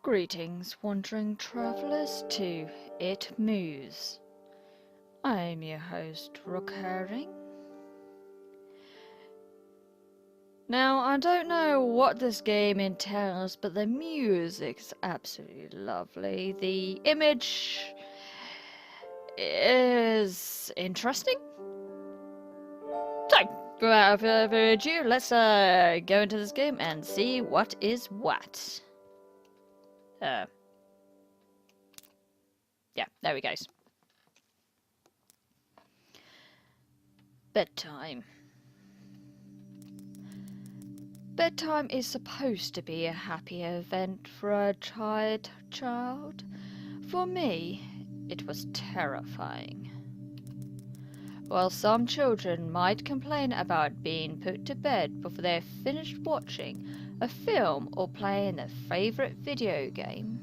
Greetings, wandering travellers to It Moves. I'm your host, Rook Herring. Now, I don't know what this game entails, but the music's absolutely lovely. The image is interesting. So, without further ado, let's go into this game and see what is what. Yeah, there we go. Bedtime. Bedtime is supposed to be a happy event for a child. For me, it was terrifying. While some children might complain about being put to bed before they've finished watching a film or playing their favourite video game,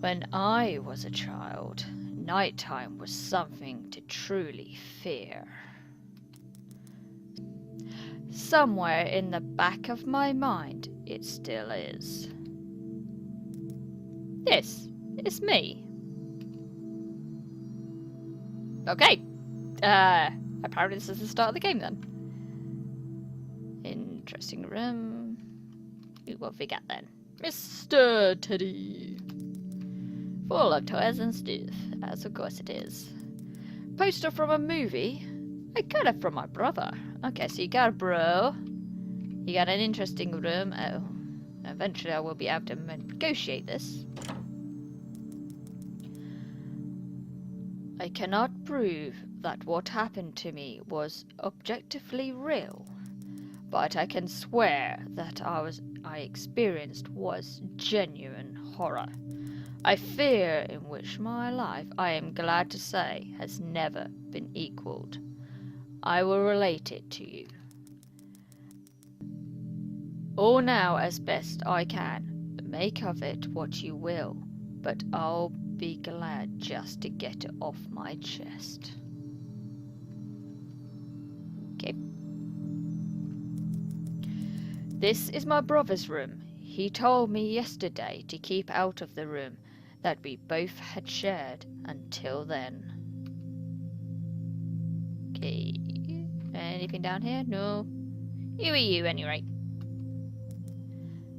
when I was a child, nighttime was something to truly fear. Somewhere in the back of my mind, it still is. Yes, it's me. Okay. Apparently this is the start of the game then. Interesting room. Ooh, what have we got then? Mr. Teddy. Full of toys and stuff, as of course it is. Poster from a movie? I got it from my brother. Okay, so you got a bro. You got an interesting room. Oh, eventually I will be able to negotiate this. I cannot prove that what happened to me was objectively real, but I can swear that I experienced was genuine horror. A fear in which my life, I am glad to say, has never been equalled. I will relate it to you. All now as best I can. Make of it what you will, but I'll be glad just to get it off my chest. Okay. This is my brother's room. He told me yesterday to keep out of the room that we both had shared until then. Okay. Anything down here? No. Who are you, anyway?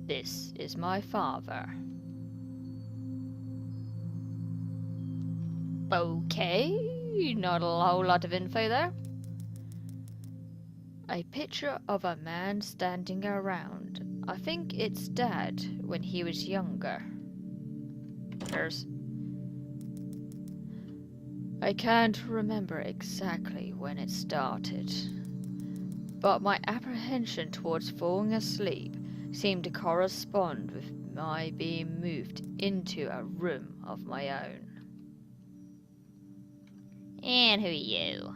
This is my father. Okay, not a whole lot of info there. A picture of a man standing around. I think it's Dad when he was younger. I can't remember exactly when it started, but my apprehension towards falling asleep seemed to correspond with my being moved into a room of my own. And who are you?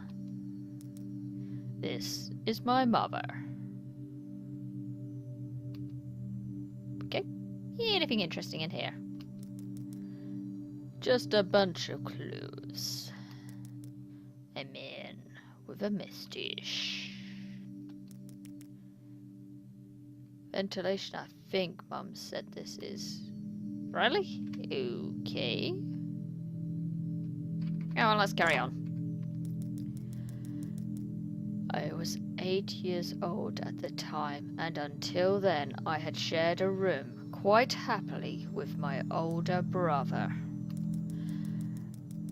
This is my mother. Okay, anything interesting in here? Just a bunch of clues. A man with a mustache. Ventilation, I think Mum said this is. Really? Okay. Oh, well, let's carry on. I was 8 years old at the time, and until then I had shared a room quite happily with my older brother.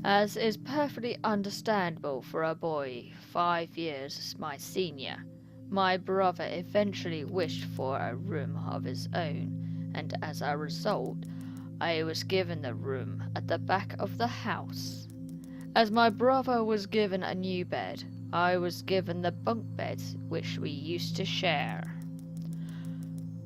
As is perfectly understandable for a boy 5 years my senior, my brother eventually wished for a room of his own, and as a result, I was given the room at the back of the house. As my brother was given a new bed, I was given the bunk beds which we used to share.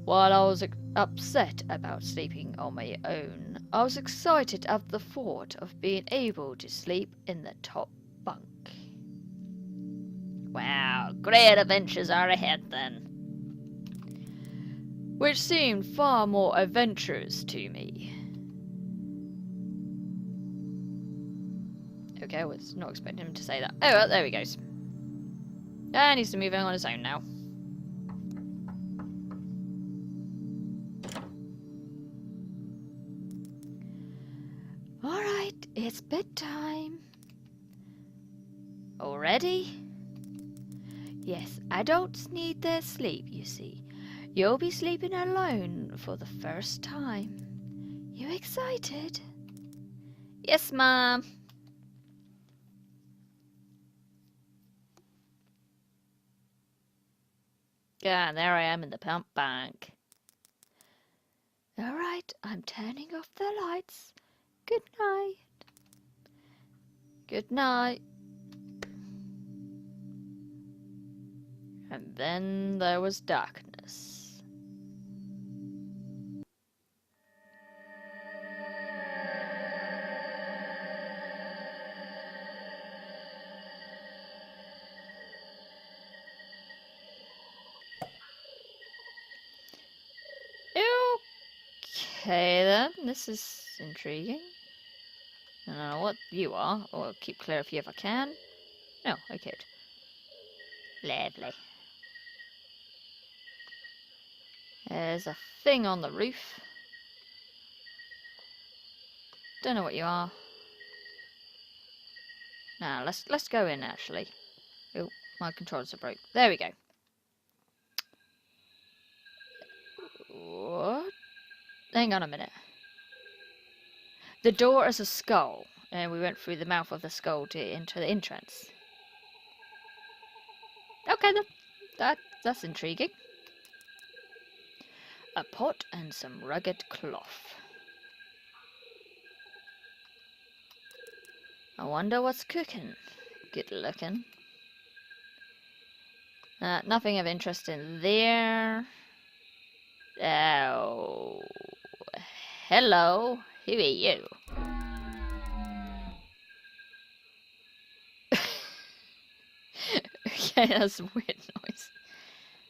While I was upset about sleeping on my own, I was excited at the thought of being able to sleep in the top bunk. Wow, great adventures are ahead then. Which seemed far more adventurous to me. Okay, I was not expecting him to say that. Oh, well, there he goes. He needs to move on his own now. It's bedtime. Already? Yes, adults need their sleep, you see. You'll be sleeping alone for the first time. You excited? Yes, Mom. Yeah, and there I am in the pump bank. Alright, I'm turning off the lights. Good night. Good night. And then there was darkness. Okay then, this is intriguing. I don't know what you are, or keep clear of you if I can. No, okay. Lovely. There's a thing on the roof. Don't know what you are. Now let's go in actually. Oh, my controls are broke. There we go. What? Hang on a minute. The door is a skull, and we went through the mouth of the skull to enter the entrance. Okay then. That's intriguing. A pot and some rugged cloth. I wonder what's cooking. Good looking. Nothing of interest in there. Oh. Hello. Who are you? Okay, that's a weird noise.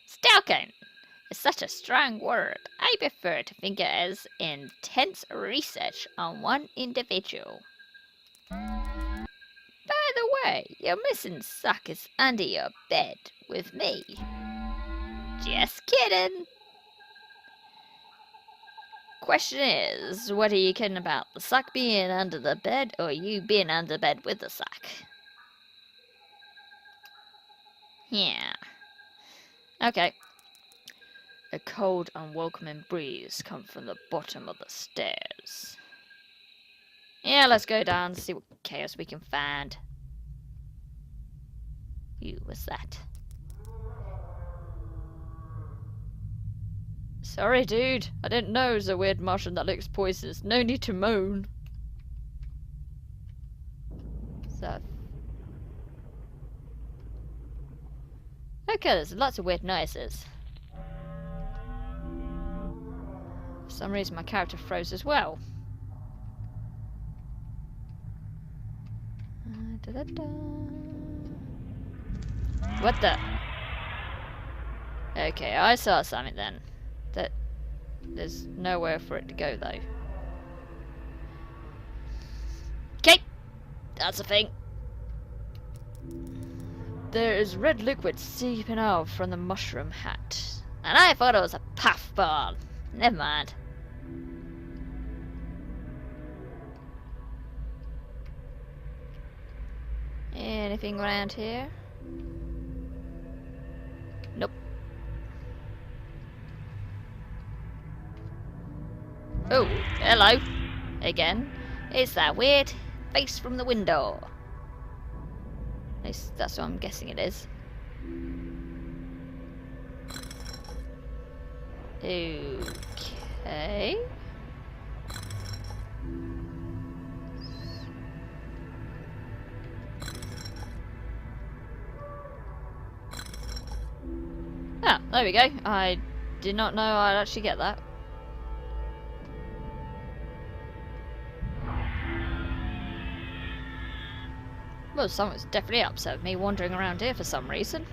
Stalking is such a strong word. I prefer to think it as intense research on one individual. By the way, your missing sock is under your bed with me. Just kidding. Question is, what are you kidding about? The sock being under the bed or you being under bed with the sock? Yeah. Okay. A cold, unwelcoming breeze comes from the bottom of the stairs. Yeah, let's go down and see what chaos we can find. Who was that? Sorry, dude. I didn't know it was a weird Martian that looks poisonous. No need to moan. So. Okay, there's lots of weird noises. For some reason my character froze as well. What the? Okay, I saw something then. There's nowhere for it to go though. Okay, that's a thing. There is red liquid seeping out from the mushroom hat. And I thought it was a puffball. Never mind. Anything around here? Nope. Oh, hello. Again. It's that weird face from the window. At least that's what I'm guessing it is. Okay. Ah, there we go. I did not know I'd actually get that. Well, someone's definitely upset with me wandering around here for some reason.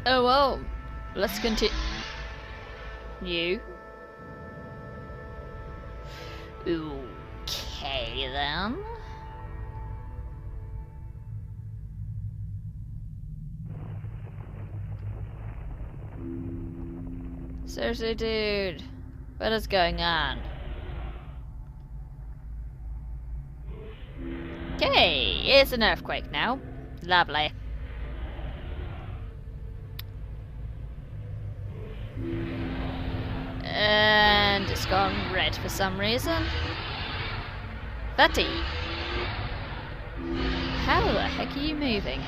Oh well, let's continue. Okay then. Seriously, dude. What is going on? Okay, it's an earthquake now. Lovely. And it's gone red for some reason. Betty! How the heck are you moving?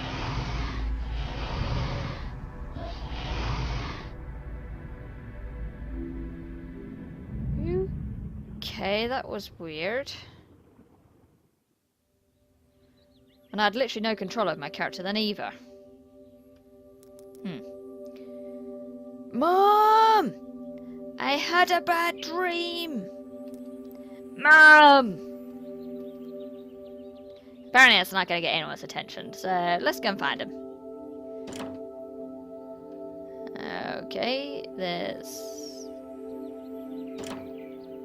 Okay, that was weird. And I had literally no control over my character then either. Mom! I had a bad dream! Mom! Apparently it's not going to get anyone's attention, so let's go and find him. Okay, there's...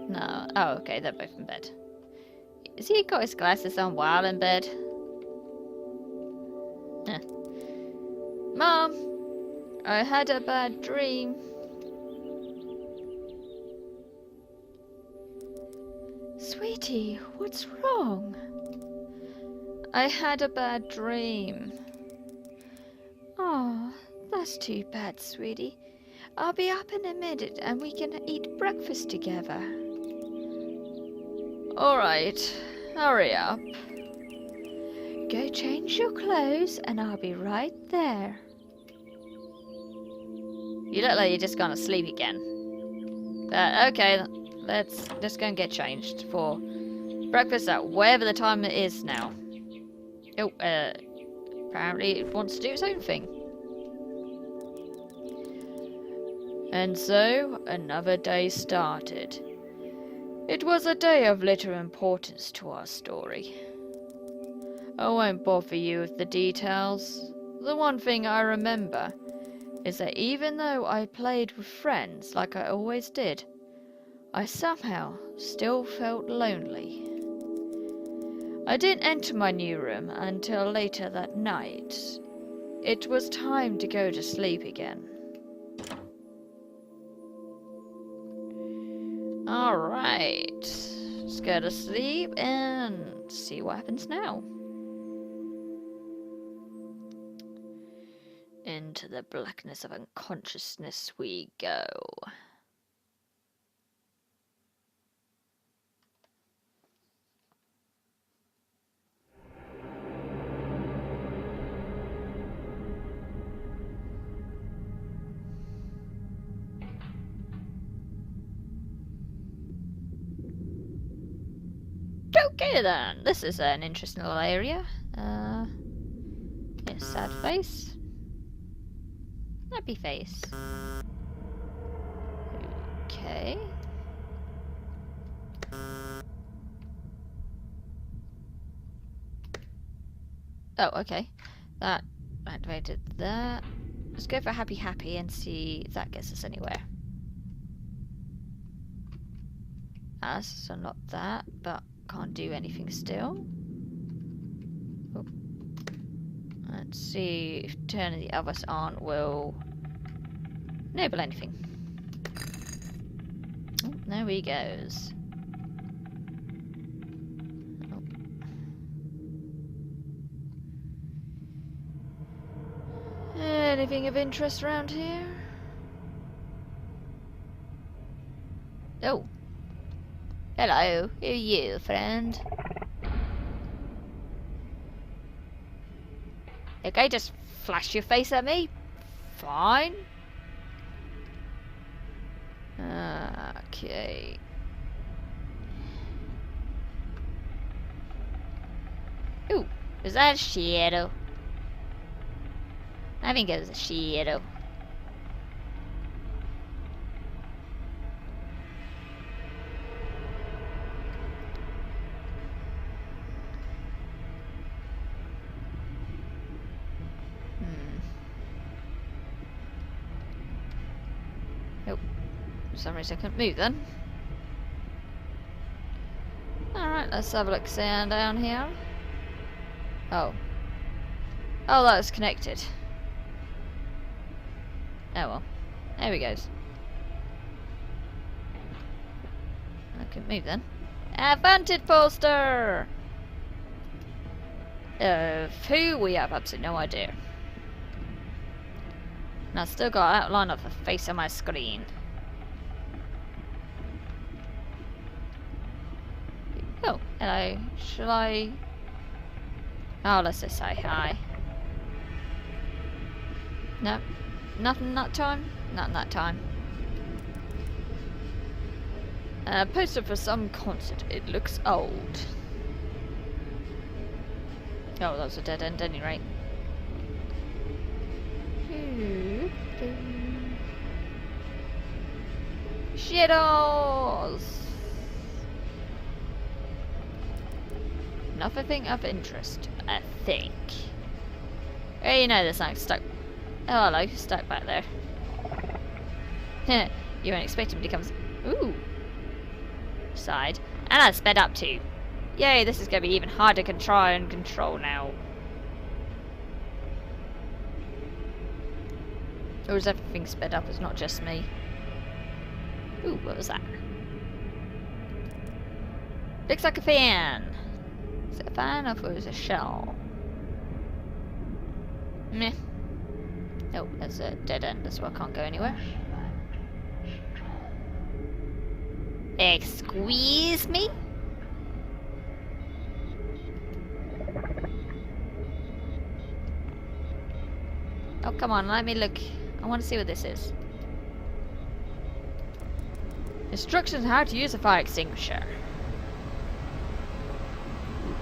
No. Oh, okay, they're both in bed. Has he got his glasses on while in bed? Eh. Mom! I had a bad dream. Sweetie, what's wrong? I had a bad dream. Oh, that's too bad, sweetie. I'll be up in a minute and we can eat breakfast together. Alright, hurry up. Go change your clothes and I'll be right there. You look like you're just gonna sleep again. Okay, let's go and get changed for breakfast at whatever the time it is now. Oh, apparently it wants to do its own thing. And so, another day started. It was a day of little importance to our story. I won't bother you with the details. The one thing I remember is that even though I played with friends like I always did, I somehow still felt lonely. I didn't enter my new room until later that night. It was time to go to sleep again. Alright, let's go to sleep and see what happens now. Into the blackness of unconsciousness we go. Okay then, this is an interesting little area. Yes, sad face. Happy face. Okay. Oh, okay. That activated that. Let's go for happy happy and see if that gets us anywhere. Let's unlock that, but can't do anything still. Oh. Let's see if turning the others on will enable anything. Oh, there he goes. Oh. Anything of interest around here? Oh. Hello, who are you, friend? Okay, just flash your face at me. Fine. Okay. Ooh, is that a shadow? I think it was a shadow. For some reason I couldn't move then. Alright, let's have a look down here. Oh. Oh, that was connected. Oh well. There he goes. Couldn't move then. A vantage poster! Who? We have absolutely no idea. And I've still got an outline of the face on my screen. Oh, hello. Shall I... Oh, let's just say hi. No, nothing that time? Not that time. Poster for some concert. It looks old. Oh, that was a dead end at any rate. Shadows! Nothing of interest, I think. Oh, you know there's something stuck. Oh, hello, stuck back there. You weren't expecting me to come. Ooh. Side. And I sped up too. Yay, this is going to be even harder to try and control now. Or is everything sped up? It's not just me. Ooh, what was that? Looks like a fan. Is it a fan or if it was a shell? Meh. Oh, there's a dead end, that's why I can't go anywhere. Excuse me? Oh, come on, let me look. I want to see what this is. Instructions on how to use a fire extinguisher.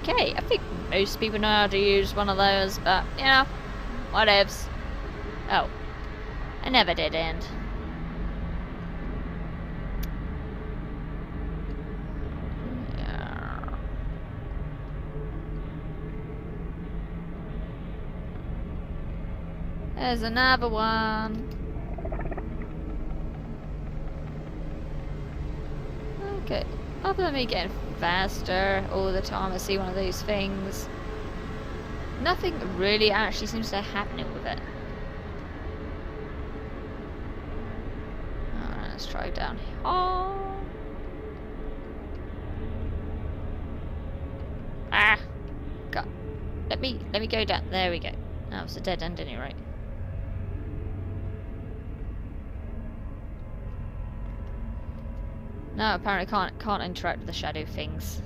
Okay, I think most people know how to use one of those, but, you know, whatevs. Oh, I never did end. There's another one. Okay, other than me getting faster all the time I see one of those things, nothing really actually seems to be happening with it. Alright, let's try down here. Oh. Ah! God. Let me go down. There we go. That was a dead end anyway. No, apparently can't interact with the shadow things.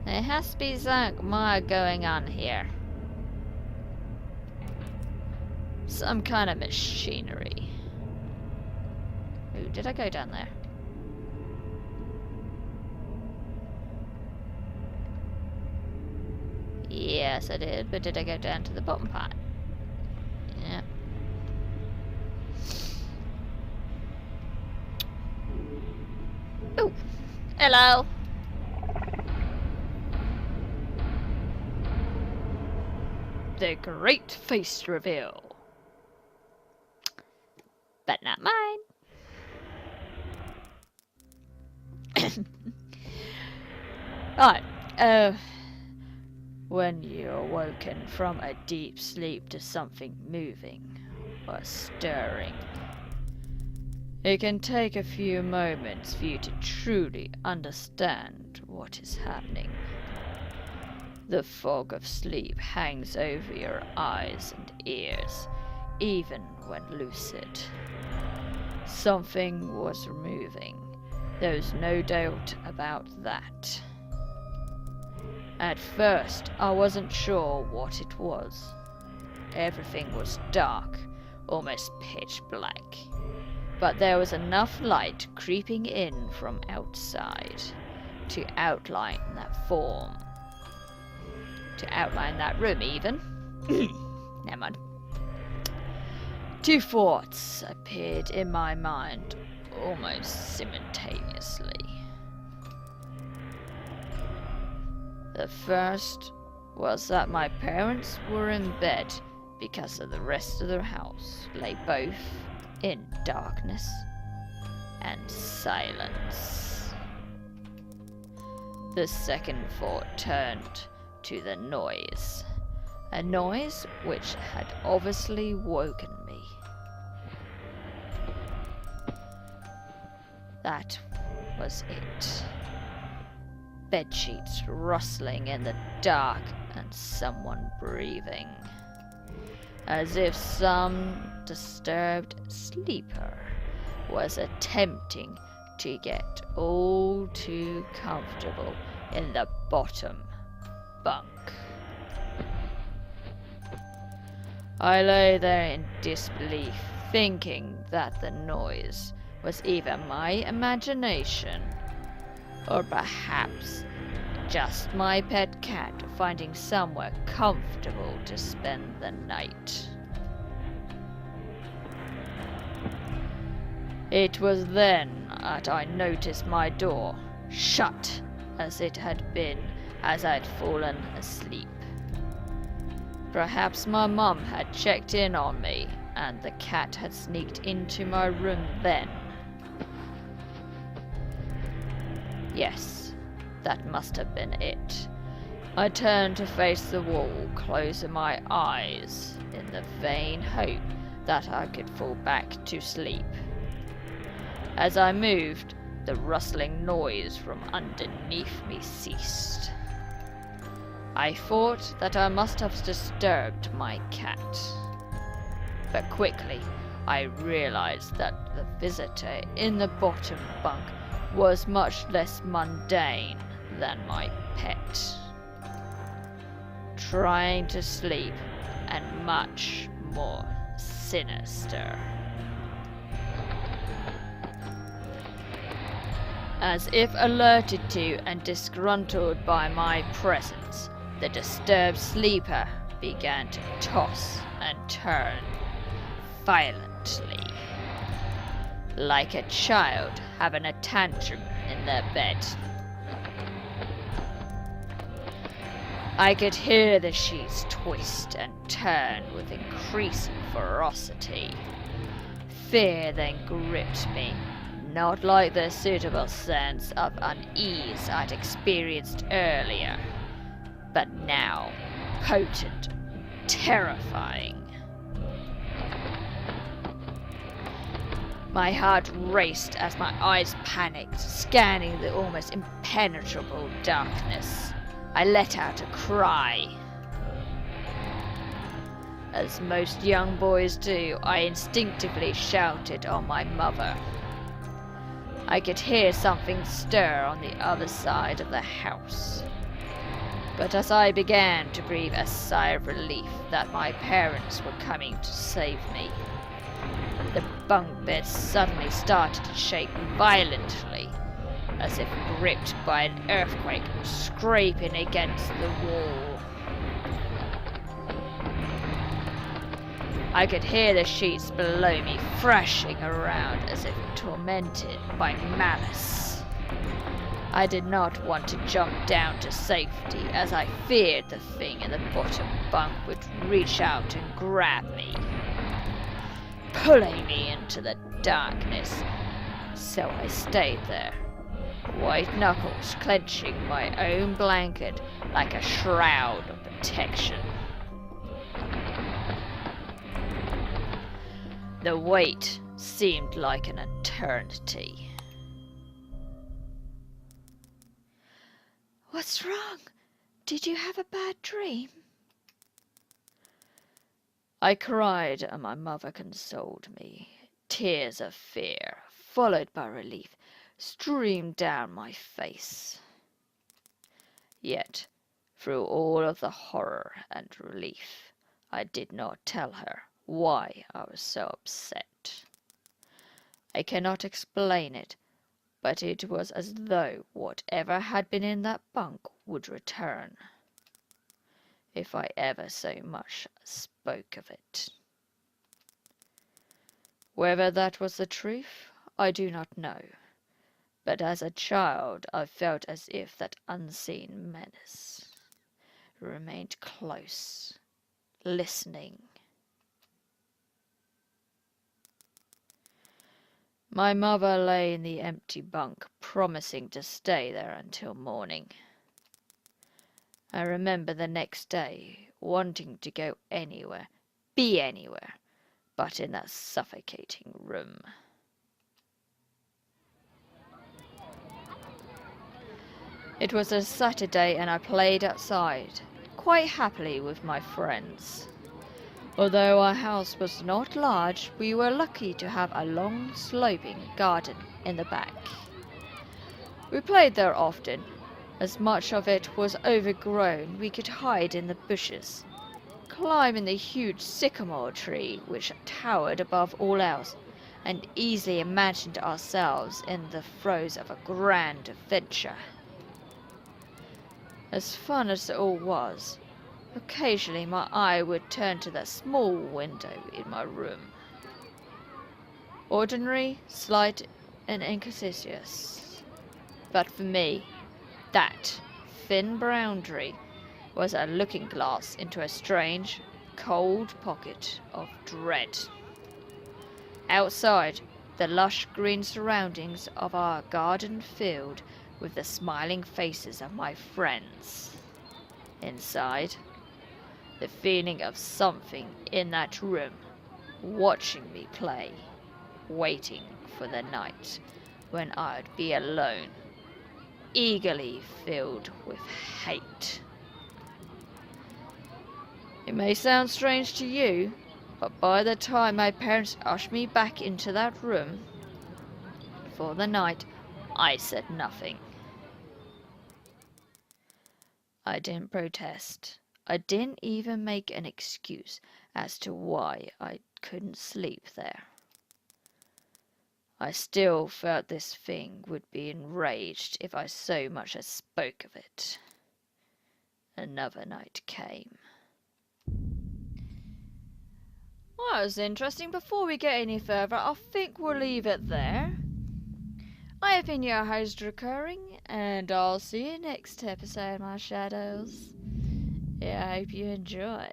There has to be something more going on here. Some kind of machinery. Ooh, did I go down there? Yes, I did, but did I go down to the bottom part? Yeah. Ooh, hello. The great face reveal. But not mine. Alright, when you're awoken from a deep sleep to something moving or stirring, it can take a few moments for you to truly understand what is happening. The fog of sleep hangs over your eyes and ears, even when lucid. Something was moving. There's no doubt about that. At first, I wasn't sure what it was. Everything was dark, almost pitch black. But there was enough light creeping in from outside to outline that form. To outline that room, even. Never mind. Two thoughts appeared in my mind almost simultaneously. The first was that my parents were in bed because of the rest of the house lay both in darkness and silence. The second thought turned to the noise. A noise which had obviously woken me. That was it. Bedsheets rustling in the dark and someone breathing. As if some disturbed sleeper was attempting to get all too comfortable in the bottom bunk. I lay there in disbelief, thinking that the noise was either my imagination, or perhaps just my pet cat finding somewhere comfortable to spend the night. It was then that I noticed my door shut as it had been as I'd fallen asleep. Perhaps my mum had checked in on me and the cat had sneaked into my room then. Yes, that must have been it. I turned to face the wall, closing my eyes in the vain hope that I could fall back to sleep. As I moved, the rustling noise from underneath me ceased. I thought that I must have disturbed my cat. But quickly, I realized that the visitor in the bottom bunk was much less mundane than my pet. Trying to sleep and much more sinister. As if alerted to and disgruntled by my presence, the disturbed sleeper began to toss and turn violently, like a child having a tantrum in their bed. I could hear the sheets twist and turn with increasing ferocity. Fear then gripped me, not like the suitable sense of unease I'd experienced earlier, but now potent, terrifying. My heart raced as my eyes panicked, scanning the almost impenetrable darkness. I let out a cry. As most young boys do, I instinctively shouted on my mother. I could hear something stir on the other side of the house. But as I began to breathe a sigh of relief that my parents were coming to save me, the bunk bed suddenly started to shake violently, as if gripped by an earthquake, scraping against the wall. I could hear the sheets below me thrashing around as if tormented by malice. I did not want to jump down to safety, as I feared the thing in the bottom bunk would reach out and grab me, pulling me into the darkness. So I stayed there, white knuckles clenching my own blanket like a shroud of protection. The wait seemed like an eternity. What's wrong? Did you have a bad dream? I cried and my mother consoled me. Tears of fear, followed by relief, streamed down my face. Yet, through all of the horror and relief, I did not tell her why I was so upset. I cannot explain it, but it was as though whatever had been in that bunk would return, if I ever so much as spoke of it. Whether that was the truth, I do not know, but as a child I felt as if that unseen menace remained close, listening. My mother lay in the empty bunk, promising to stay there until morning. I remember the next day wanting to go anywhere, be anywhere, but in that suffocating room. It was a Saturday and I played outside, quite happily with my friends. Although our house was not large, we were lucky to have a long sloping garden in the back. We played there often, as much of it was overgrown we could hide in the bushes, climb in the huge sycamore tree which towered above all else, and easily imagined ourselves in the throes of a grand adventure. As fun as it all was, occasionally my eye would turn to that small window in my room. Ordinary, slight, and inconspicuous. But for me, that thin boundary was a looking glass into a strange, cold pocket of dread. Outside, the lush green surroundings of our garden filled with the smiling faces of my friends. Inside, the feeling of something in that room, watching me play, waiting for the night when I'd be alone, eagerly filled with hate. It may sound strange to you, but by the time my parents ushered me back into that room for the night, I said nothing. I didn't protest. I didn't even make an excuse as to why I couldn't sleep there. I still felt this thing would be enraged if I so much as spoke of it. Another night came. Well, that was interesting. Before we get any further, I think we'll leave it there. I have been your host, Recurring, and I'll see you next episode, my shadows. Yeah, I hope you enjoy.